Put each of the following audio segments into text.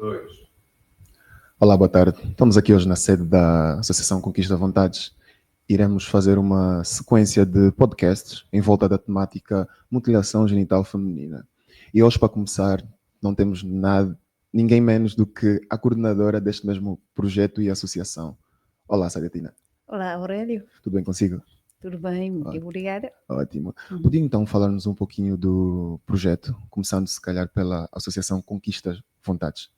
Dois. Olá, boa tarde. Estamos aqui hoje na sede da Associação Conquista Vontades. Iremos fazer uma sequência de podcasts em volta da temática mutilação genital feminina. E hoje, para começar, não temos ninguém menos do que a coordenadora deste mesmo projeto e associação. Olá, Saratina. Olá, Aurélio. Tudo bem consigo? Tudo bem, muito obrigada. Ótimo. Podia então falar-nos um pouquinho do projeto, começando se calhar pela Associação Conquista Vontades.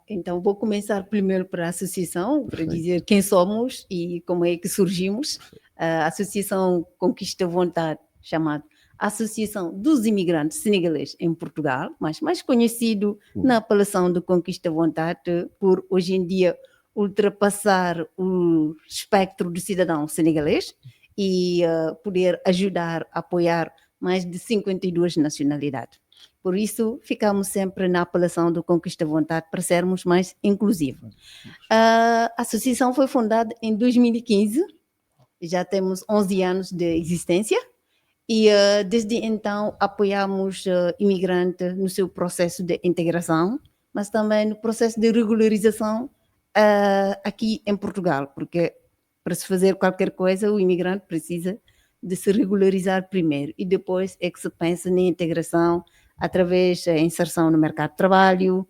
Então, vou começar primeiro para a associação, para Perfeito. dizer quem somos e como é que surgimos. A Associação Conquista Vontade, chamada Associação dos Imigrantes Senegaleses em Portugal, mas mais conhecido na apelação de Conquista Vontade, por hoje em dia ultrapassar o espectro do cidadão senegalês e poder ajudar, apoiar mais de 52 nacionalidades. Por isso, ficamos sempre na apelação do Conquista Vontade para sermos mais inclusivos. A associação foi fundada em 2015, já temos 11 anos de existência e desde então apoiamos imigrantes no seu processo de integração, mas também no processo de regularização aqui em Portugal, porque para se fazer qualquer coisa o imigrante precisa de se regularizar primeiro e depois é que se pensa na integração através da inserção no mercado de trabalho,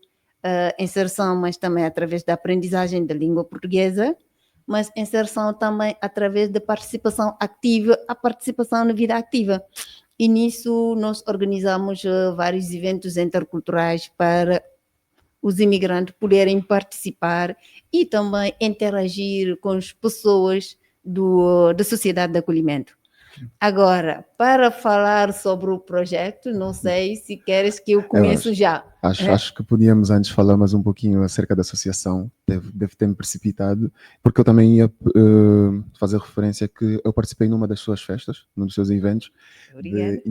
inserção, mas também através da aprendizagem da língua portuguesa, mas inserção também através da participação ativa, a participação na vida ativa. E nisso nós organizamos vários eventos interculturais para os imigrantes poderem participar e também interagir com as pessoas da sociedade de acolhimento. Agora, para falar sobre o projeto, não sei se queres que eu comece já. Acho que podíamos antes falar mais um pouquinho acerca da associação, deve ter me precipitado, porque eu também ia fazer referência que eu participei numa das suas festas, num dos seus eventos, de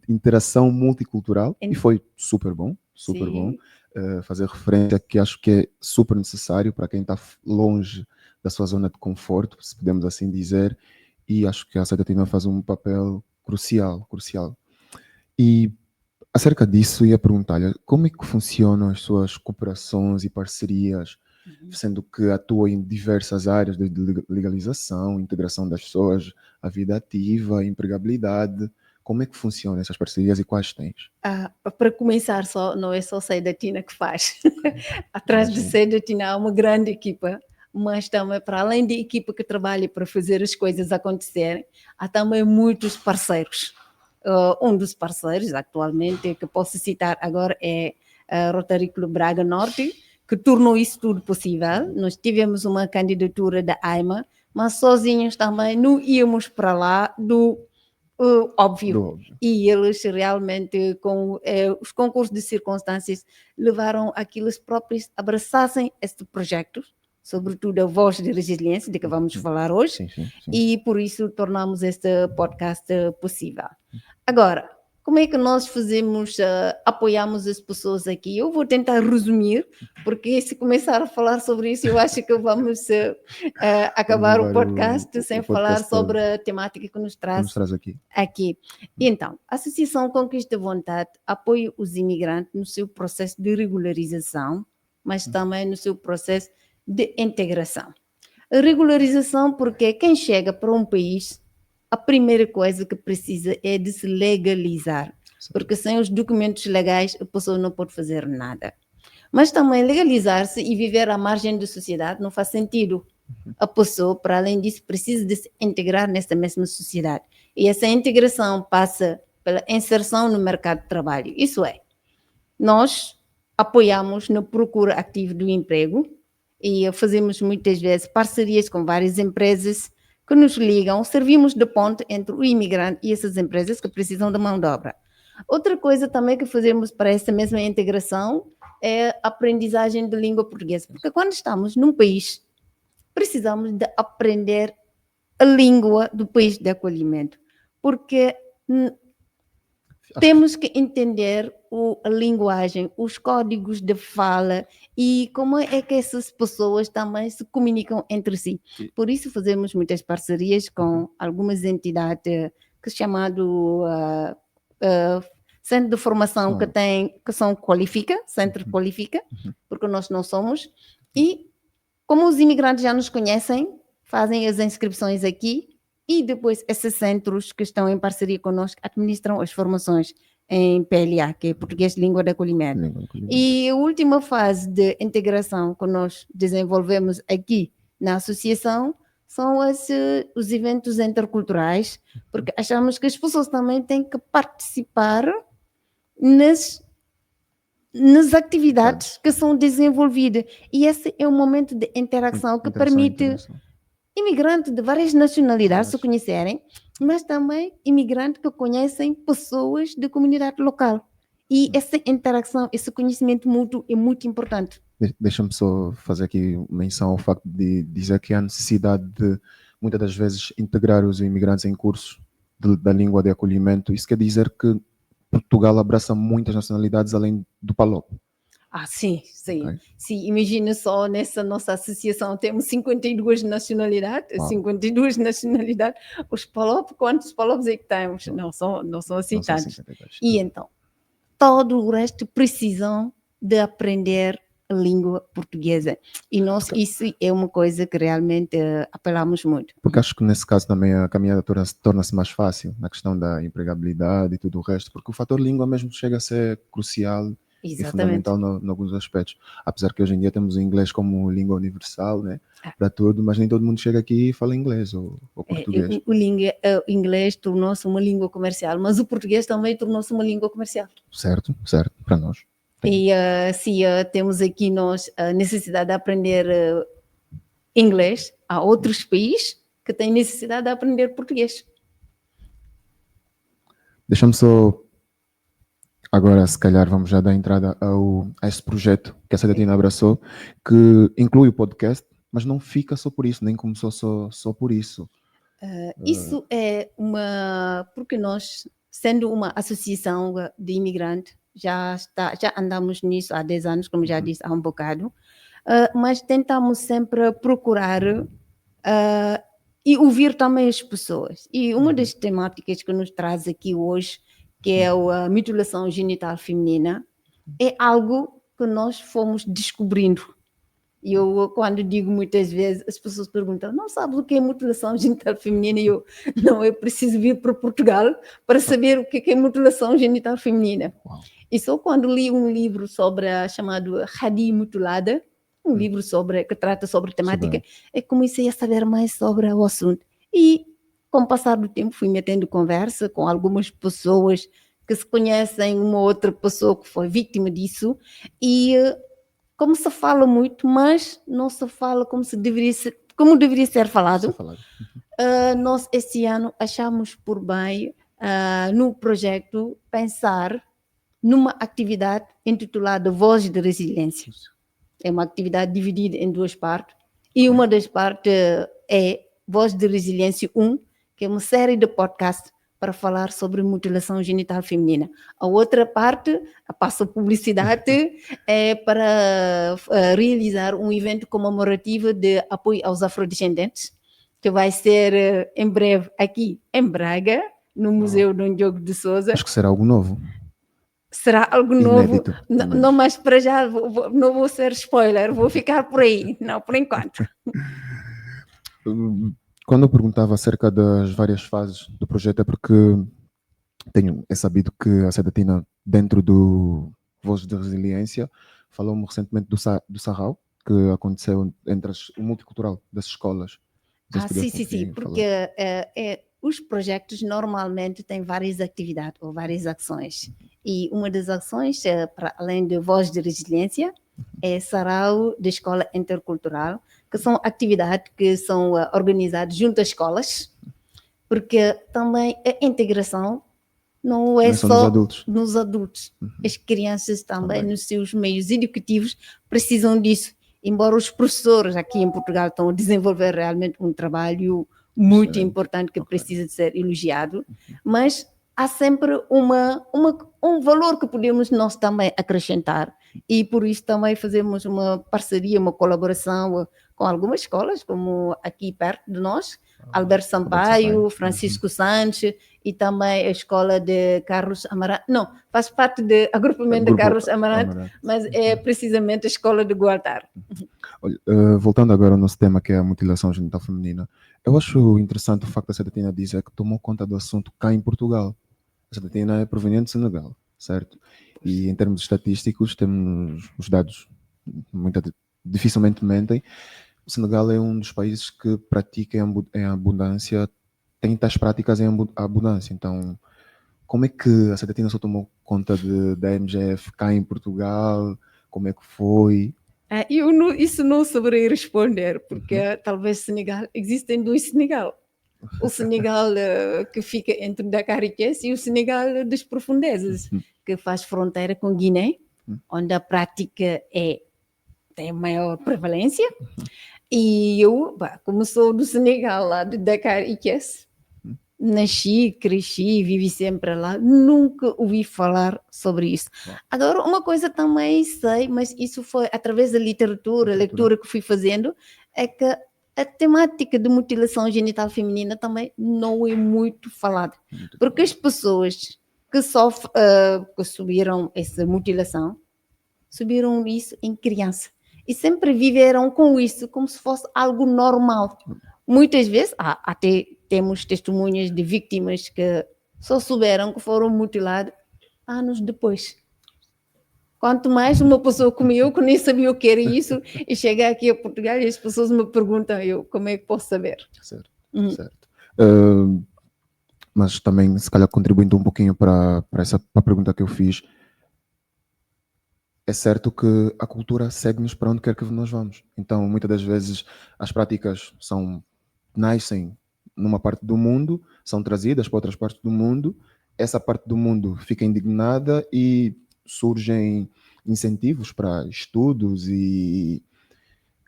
interação multicultural, e foi super bom, bom. Fazer referência que acho que é super necessário para quem está longe da sua zona de conforto, se podemos assim dizer, e acho que a Saratina faz um papel crucial. E acerca disso, ia perguntar-lhe como é que funcionam as suas cooperações e parcerias, sendo que atua em diversas áreas de legalização, integração das pessoas, a vida ativa, a empregabilidade. Como é que funcionam essas parcerias e quais tens? Para começar, não é só Saratina que faz. Atrás de Saratina há uma grande equipa, mas também, para além da equipa que trabalha para fazer as coisas acontecerem, há também muitos parceiros. Um dos parceiros, atualmente, que posso citar agora é a Rotary Club Braga Norte, que tornou isso tudo possível. Nós tivemos uma candidatura da AIMA, mas sozinhos também não íamos para lá do óbvio. E eles realmente, com os concursos de circunstâncias, levaram a que eles próprios abraçassem este projeto, sobretudo a Voz de Resiliência, de que vamos falar hoje, sim. E por isso tornamos este podcast possível. Agora, como é que nós fazemos, apoiamos as pessoas aqui? Eu vou tentar resumir, porque se começar a falar sobre isso, eu acho que vamos acabar o podcast sem falar sobre a temática que nos traz aqui. Então, a Associação Conquista Vontade apoia os imigrantes no seu processo de regularização, mas também no seu processo de integração. A regularização, porque quem chega para um país, a primeira coisa que precisa é de se legalizar, porque sem os documentos legais a pessoa não pode fazer nada. Mas também legalizar-se e viver à margem da sociedade não faz sentido. A pessoa, para além disso, precisa de se integrar nessa mesma sociedade. E essa integração passa pela inserção no mercado de trabalho. Isso é, nós apoiamos na procura ativa do emprego, e fazemos muitas vezes parcerias com várias empresas que nos ligam, servimos de ponte entre o imigrante e essas empresas que precisam de mão de obra. Outra coisa também que fazemos para essa mesma integração é a aprendizagem de língua portuguesa, porque quando estamos num país, precisamos de aprender a língua do país de acolhimento, porque temos que entender a linguagem, os códigos de fala e como é que essas pessoas também se comunicam entre si. Por isso fazemos muitas parcerias com algumas entidades que é chamado Centro de Formação que são Qualifica, Centro Qualifica, porque porque nós não somos. E como os imigrantes já nos conhecem, fazem as inscrições aqui e depois esses centros que estão em parceria conosco administram as formações em PLA, que é Português de Língua de Acolhimento. E a última fase de integração que nós desenvolvemos aqui na associação são os eventos interculturais, porque achamos que as pessoas também têm que participar nas atividades que são desenvolvidas. E esse é um momento de interação que permite imigrantes de várias nacionalidades se conhecerem, mas também imigrantes que conhecem pessoas da comunidade local. E essa interação, esse conhecimento mútuo é muito importante. Deixa-me só fazer aqui menção ao facto de dizer que há necessidade de, muitas das vezes, integrar os imigrantes em cursos da língua de acolhimento. Isso quer dizer que Portugal abraça muitas nacionalidades além do PALOP. Sim. Okay. Sim, imagina só, nessa nossa associação temos 52 nacionalidades, 52 nacionalidades. Os PALOP, quantos PALOPs é que temos? Não são assim tantos. E então, todo o resto precisam de aprender a língua portuguesa. E nós, isso é uma coisa que realmente apelamos muito. Porque acho que nesse caso também a caminhada torna-se mais fácil, na questão da empregabilidade e tudo o resto, porque o fator língua mesmo chega a ser crucial. Exatamente. E fundamental em alguns aspectos. Apesar que hoje em dia temos o inglês como língua universal, né, para tudo, mas nem todo mundo chega aqui e fala inglês ou português. O inglês tornou-se uma língua comercial, mas o português também tornou-se uma língua comercial. Certo, para nós. E temos aqui nós a necessidade de aprender inglês, há outros países que têm necessidade de aprender português. Deixa-me só... Agora, se calhar, vamos já dar entrada a esse projeto que a Sedatina abraçou, que inclui o podcast, mas não fica só por isso, nem começou só por isso. Isso é porque nós, sendo uma associação de imigrantes, já andamos nisso há 10 anos, como já disse há um bocado, mas tentamos sempre procurar e ouvir também as pessoas. E uma das temáticas que nos traz aqui hoje, que é a mutilação genital feminina, é algo que nós fomos descobrindo. E eu, quando digo muitas vezes, as pessoas perguntam, não sabes o que é mutilação genital feminina? E eu, não, eu preciso vir para Portugal para saber o que é mutilação genital feminina. Uau. E só quando li um livro chamado Hadi Mutilada, um livro que trata sobre a temática, comecei a saber mais sobre o assunto. E com o passar do tempo, fui metendo conversa com algumas pessoas que se conhecem, uma outra pessoa que foi vítima disso, e como se fala muito, mas não se fala como deveria ser falado. Nós, esse ano, achamos por bem, no projeto, pensar numa atividade intitulada Voz de Resiliência. É uma atividade dividida em 2 partes, e uma das partes é Voz de Resiliência 1, que é uma série de podcasts para falar sobre mutilação genital feminina. A outra parte, passa publicidade, é para realizar um evento comemorativo de apoio aos afrodescendentes, que vai ser em breve aqui em Braga, no Museu Dom Diogo de Sousa. Acho que será algo novo. Será algo novo. Não, mas para já não vou ser spoiler, vou ficar por aí, não, por enquanto. Quando eu perguntava acerca das várias fases do projeto, é porque é sabido que a Sedatina, dentro do Voz de Resiliência, falou-me recentemente do Sarrau, que aconteceu entre o multicultural das escolas. Sim, porque os projetos normalmente têm várias atividades ou várias ações. E uma das ações, para além de Voz de Resiliência, é Sarau da Escola Intercultural, que são atividades que são organizadas junto às escolas, porque também a integração não é só nos adultos. As crianças também, nos seus meios educativos, precisam disso. Embora os professores aqui em Portugal estão a desenvolver realmente um trabalho muito importante que precisa de ser elogiado, mas há sempre um valor que podemos nós também acrescentar, e por isso também fazemos uma parceria, uma colaboração com algumas escolas, como aqui perto de nós, Alberto Sampaio, Francisco Santos, e também a escola de Carlos Amarante. Não, faz parte do agrupamento de Carlos Amarante, mas é precisamente a escola de Gualtar. Olha, voltando agora ao nosso tema, que é a mutilação genital feminina, eu acho interessante o facto da Sedatina dizer que tomou conta do assunto cá em Portugal. A Sedatina é proveniente de Senegal, certo? E em termos estatísticos, temos os dados dificilmente mentem. O Senegal é um dos países que pratica em abundância, tem tais práticas em abundância. Então, como é que a Sedatina só tomou conta da MGF cá em Portugal? Como é que foi? Isso não saberei responder, porque talvez Senegal, existem dois Senegal. O Senegal que fica entre Dakar e Thiès e o Senegal das profundezas, que faz fronteira com Guiné, onde a prática tem maior prevalência. E eu, como sou do Senegal, lá de Dakar e Thiès, nasci, cresci, vivi sempre lá, nunca ouvi falar sobre isso. Agora, uma coisa também sei, mas isso foi através da leitura que fui fazendo, é que a temática de mutilação genital feminina também não é muito falada. Porque as pessoas que que subiram essa mutilação, subiram isso em criança. E sempre viveram com isso como se fosse algo normal. Muitas vezes, até temos testemunhas de vítimas que só souberam que foram mutiladas anos depois. Quanto mais uma pessoa como eu, que nem sabia o que era isso, e chega aqui a Portugal e as pessoas me perguntam, como é que posso saber? Certo, certo. Mas também, se calhar, contribuindo um pouquinho para a pergunta que eu fiz, é certo que a cultura segue-nos para onde quer que nós vamos. Então, muitas das vezes, as práticas nascem numa parte do mundo, são trazidas para outras partes do mundo, essa parte do mundo fica indignada e surgem incentivos para estudos e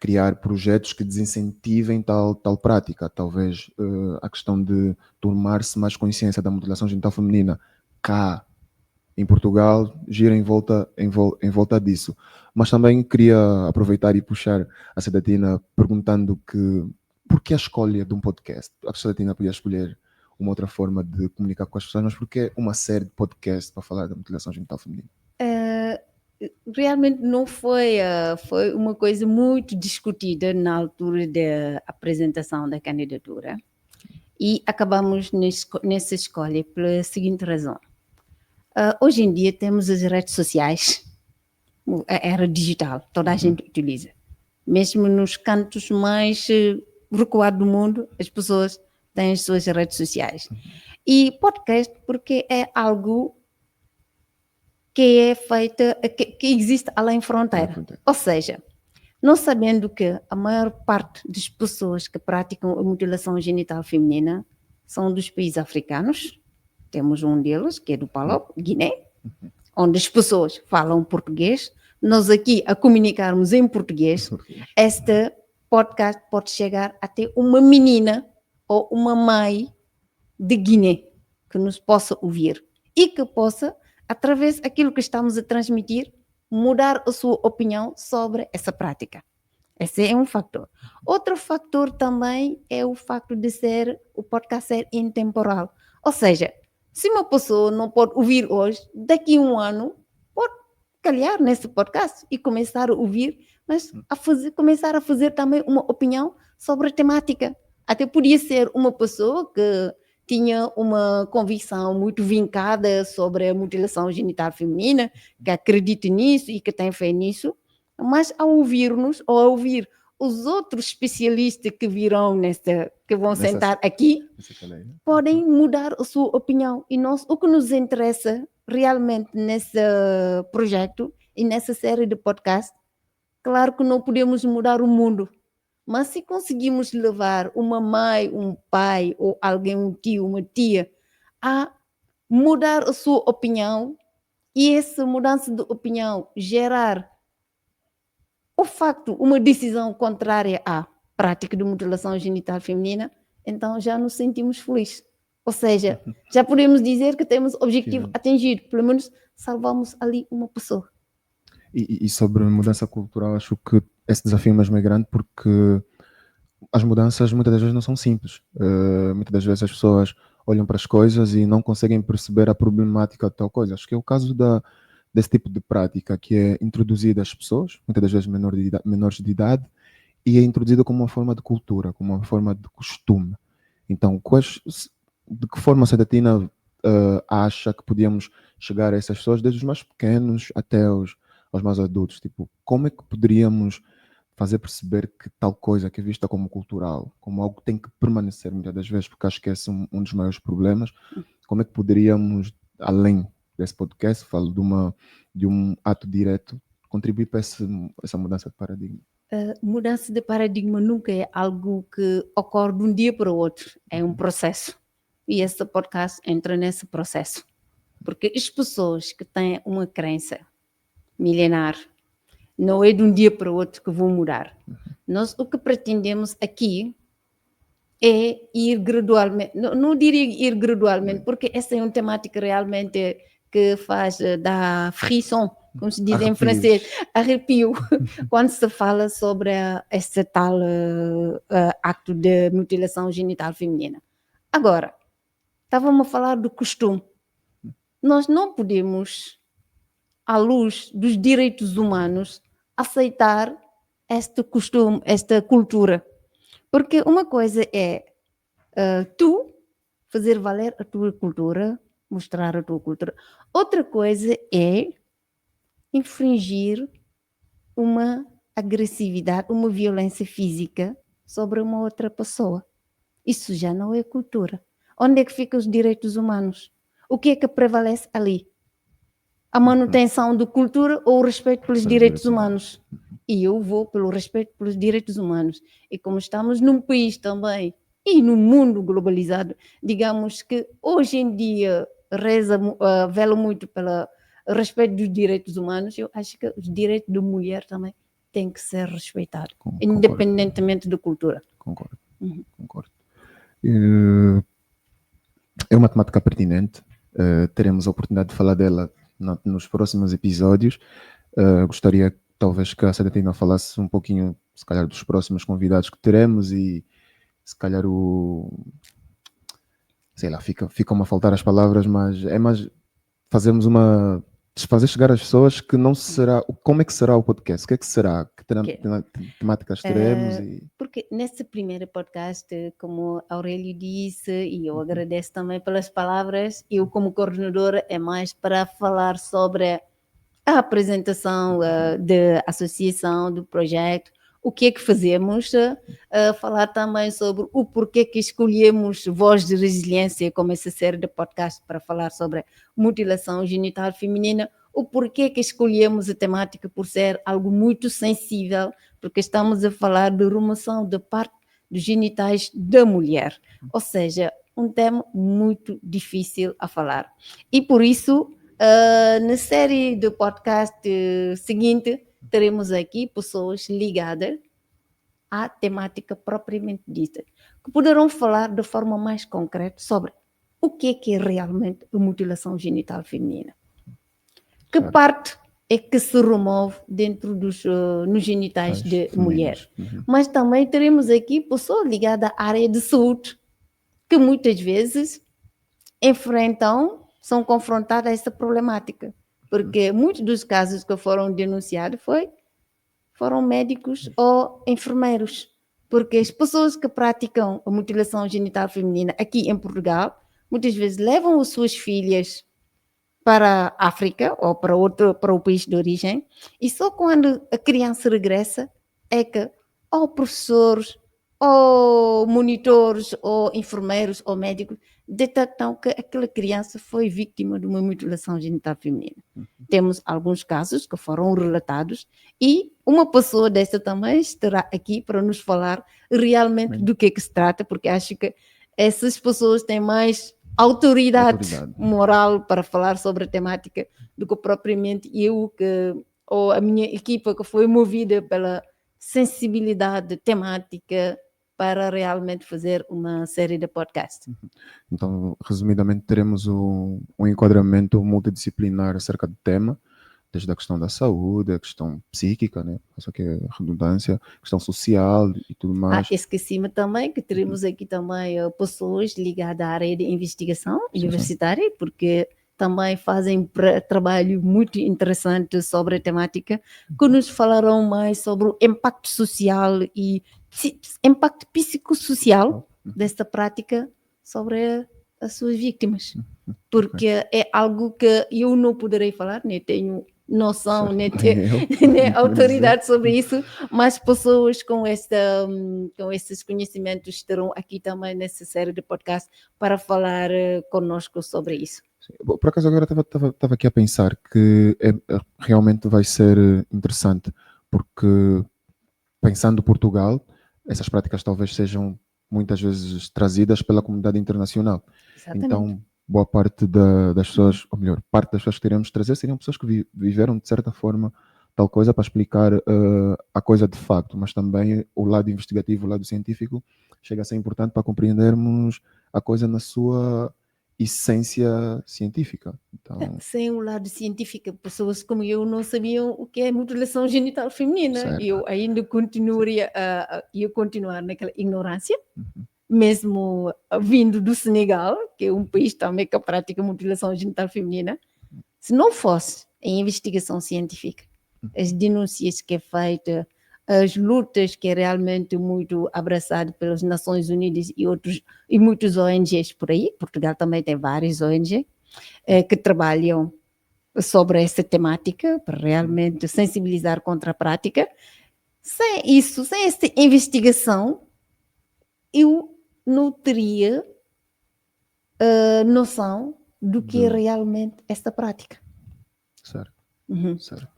criar projetos que desincentivem tal prática. Talvez a questão de tomar-se mais consciência da mutilação genital feminina cá em Portugal gira em volta disso. Mas também queria aproveitar e puxar a Sedatina perguntando por que a escolha de um podcast? A Sedatina podia escolher uma outra forma de comunicar com as pessoas, mas por que uma série de podcasts para falar da mutilação genital feminina? Realmente não foi uma coisa muito discutida na altura da apresentação da candidatura e acabamos nessa escolha pela seguinte razão. Hoje em dia temos as redes sociais, a era digital, toda a gente utiliza. Mesmo nos cantos mais recuados do mundo, as pessoas têm as suas redes sociais. E podcast porque é algo que é feita, que existe além fronteira. Ou seja, não sabendo que a maior parte das pessoas que praticam a mutilação genital feminina são dos países africanos, temos um deles, que é do Palop, Guiné, onde as pessoas falam português, nós aqui a comunicarmos em português, este podcast pode chegar até uma menina ou uma mãe de Guiné que nos possa ouvir e que possa, através daquilo que estamos a transmitir, mudar a sua opinião sobre essa prática. Esse é um fator. Outro fator também é o facto de o podcast ser intemporal. Ou seja, se uma pessoa não pode ouvir hoje, daqui a um ano, pode calhar nesse podcast e começar a ouvir, mas começar a fazer também uma opinião sobre a temática. Até podia ser uma pessoa que tinha uma convicção muito vincada sobre a mutilação genital feminina, que acredita nisso e que tem fé nisso, mas ao ouvir-nos ou a ouvir os outros especialistas que virão que vão sentar aqui, podem mudar a sua opinião. E o que nos interessa realmente nesse projeto e nessa série de podcasts, claro que não podemos mudar o mundo, mas se conseguimos levar uma mãe, um pai ou alguém, um tio, uma tia, a mudar a sua opinião e essa mudança de opinião gerar o facto, uma decisão contrária à prática de mutilação genital feminina, então já nos sentimos felizes. Ou seja, já podemos dizer que temos objetivo atingido, pelo menos salvamos ali uma pessoa. E sobre mudança cultural, acho que esse desafio mesmo é grande porque as mudanças muitas das vezes não são simples. Muitas das vezes as pessoas olham para as coisas e não conseguem perceber a problemática de tal coisa. Acho que é o caso desse tipo de prática que é introduzida às pessoas, muitas das vezes menores de idade, e é introduzida como uma forma de cultura, como uma forma de costume. Então, de que forma a Sadatina acha que podíamos chegar a essas pessoas, desde os mais pequenos até aos mais adultos? Tipo, como é que poderíamos fazer perceber que tal coisa que é vista como cultural, como algo que tem que permanecer muitas das vezes, porque acho que esse é um dos maiores problemas, como é que poderíamos, além desse podcast, falo de um ato direto, contribuir para essa mudança de paradigma? Mudança de paradigma nunca é algo que ocorre de um dia para o outro, é um processo. E esse podcast entra nesse processo. Porque as pessoas que têm uma crença milenar, não é de um dia para o outro que vão mudar. Nós o que pretendemos aqui é ir gradualmente, não diria ir gradualmente, porque essa é uma temática realmente que faz dar frisson, como se diz em francês, arrepio, quando se fala sobre esse tal acto de mutilação genital feminina. Agora, estávamos a falar do costume. Nós não podemos, à luz dos direitos humanos, aceitar este costume, esta cultura. Porque uma coisa é tu fazer valer a tua cultura, mostrar a tua cultura. Outra coisa é infringir uma agressividade, uma violência física sobre uma outra pessoa. Isso já não é cultura. Onde é que ficam os direitos humanos? O que é que prevalece ali? A manutenção da cultura ou o respeito pelos direitos humanos? E eu vou pelo respeito pelos direitos humanos. E como estamos num país também e num mundo globalizado, digamos que hoje em dia vela muito pelo respeito dos direitos humanos, eu acho que os direitos da mulher também têm que ser respeitados, independentemente da cultura. Concordo. É uma temática pertinente, teremos a oportunidade de falar dela nos próximos episódios. Gostaria talvez que a Sadatina falasse um pouquinho, se calhar, dos próximos convidados que teremos e se calhar sei lá, ficam a faltar as palavras, mas é mais fazer chegar às pessoas que não será, como é que será o podcast, o que é que será, que temáticas teremos. Porque nesse primeiro podcast, como Aurélio disse, e eu agradeço também pelas palavras, eu como coordenadora é mais para falar sobre a apresentação da associação, do projeto, o que é que fazemos, falar também sobre o porquê que escolhemos Voz de Resiliência como essa série de podcast para falar sobre mutilação genital feminina, o porquê que escolhemos a temática por ser algo muito sensível, porque estamos a falar de remoção de parte dos genitais da mulher, ou seja, um tema muito difícil a falar. E por isso, na série do podcast seguinte, teremos aqui pessoas ligadas à temática propriamente dita, que poderão falar de forma mais concreta sobre o que é realmente a mutilação genital feminina. Que parte é que se remove dentro nos genitais de mulher. Mas também teremos aqui pessoas ligadas à área de saúde, que muitas vezes são confrontadas a essa problemática. Porque muitos dos casos que foram denunciados foram médicos ou enfermeiros. Porque as pessoas que praticam a mutilação genital feminina aqui em Portugal, muitas vezes levam as suas filhas para a África ou para o país de origem, e só quando a criança regressa é que ou professores, ou monitores, ou enfermeiros, ou médicos detectam que aquela criança foi vítima de uma mutilação genital feminina. Temos alguns casos que foram relatados e uma pessoa dessa também estará aqui para nos falar realmente do que se trata, porque acho que essas pessoas têm mais autoridade moral para falar sobre a temática do que propriamente eu, ou a minha equipa, que foi movida pela sensibilidade temática para realmente fazer uma série de podcasts. Então, resumidamente, teremos um enquadramento multidisciplinar acerca do tema. desde a questão da saúde, a questão psíquica, né? Só que é redundância, questão social e tudo mais. Esqueci-me também que teremos aqui também pessoas ligadas à área de investigação universitária, porque também fazem trabalho muito interessante sobre a temática, que nos falarão mais sobre o impacto social e impacto psicossocial desta prática sobre as suas vítimas. Porque é algo que eu não poderei falar, nem tenho noção, nem autoridade sobre isso, mas pessoas com esses conhecimentos estarão aqui também nessa série de podcast para falar conosco sobre isso. Por acaso agora estava aqui a pensar que realmente vai ser interessante, porque pensando Portugal, essas práticas talvez sejam muitas vezes trazidas pela comunidade internacional. Exatamente. Então, boa parte das pessoas, ou melhor, parte das pessoas que teremos de trazer seriam pessoas que viveram de certa forma tal coisa para explicar a coisa de facto, mas também o lado investigativo, o lado científico chega a ser importante para compreendermos a coisa na sua essência científica. Então, sem o lado científico, pessoas como eu não sabiam o que é mutilação genital feminina. Certo. Eu ainda continuaria a continuar naquela ignorância, mesmo vindo do Senegal, que é um país também que pratica mutilação genital feminina. Se não fosse a investigação científica, as denúncias que é feita, as lutas que é realmente muito abraçado pelas Nações Unidas e muitos ONGs por aí, Portugal também tem várias ONGs que trabalham sobre essa temática para realmente sensibilizar contra a prática. Sem isso, sem essa investigação, eu não teria noção do que é realmente esta prática. Certo. Certo.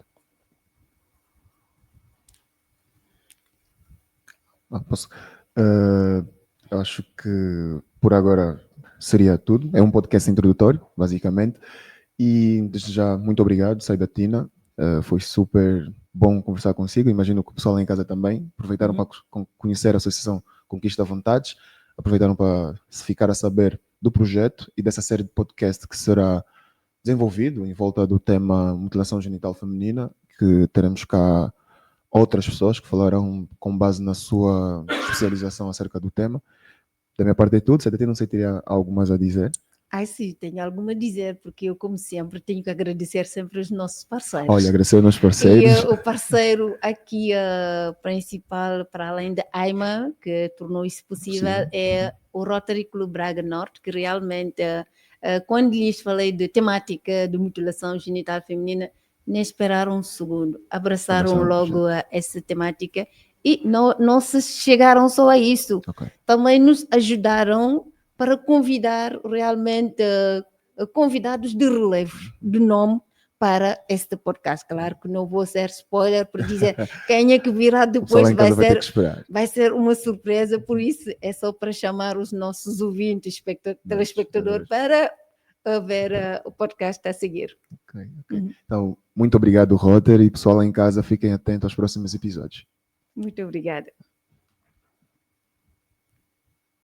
Eu acho que por agora seria tudo. É um podcast introdutório, basicamente. E desde já, muito obrigado, Saidatina. Foi super bom conversar consigo. Imagino que o pessoal lá em casa também aproveitaram para conhecer a Associação Conquista Vontades, aproveitaram para se ficar a saber do projeto e dessa série de podcast que será desenvolvido em volta do tema mutilação genital feminina, que teremos cá outras pessoas que falarão com base na sua especialização acerca do tema. Da minha parte é tudo. Se não sei se teria algo mais a dizer. Sim, tenho algo a dizer, porque eu, como sempre, tenho que agradecer sempre os nossos parceiros. Olha, agradecer aos nossos parceiros. E o parceiro aqui principal, para além da AIMA, que tornou isso possível, é o Rotary Club Braga Norte, que realmente, quando lhes falei de temática de mutilação genital feminina, nem esperaram um segundo, abraçaram logo essa temática e não se chegaram só a isso. Também nos ajudaram para convidar realmente convidados de relevo, de nome, para este podcast. Claro que não vou ser spoiler por dizer quem é que virá depois, vai ser uma surpresa, por isso é só para chamar os nossos ouvintes, telespectadores, para ver o podcast a seguir. Então, muito obrigado, Roter, e pessoal lá em casa, fiquem atentos aos próximos episódios. Muito obrigada.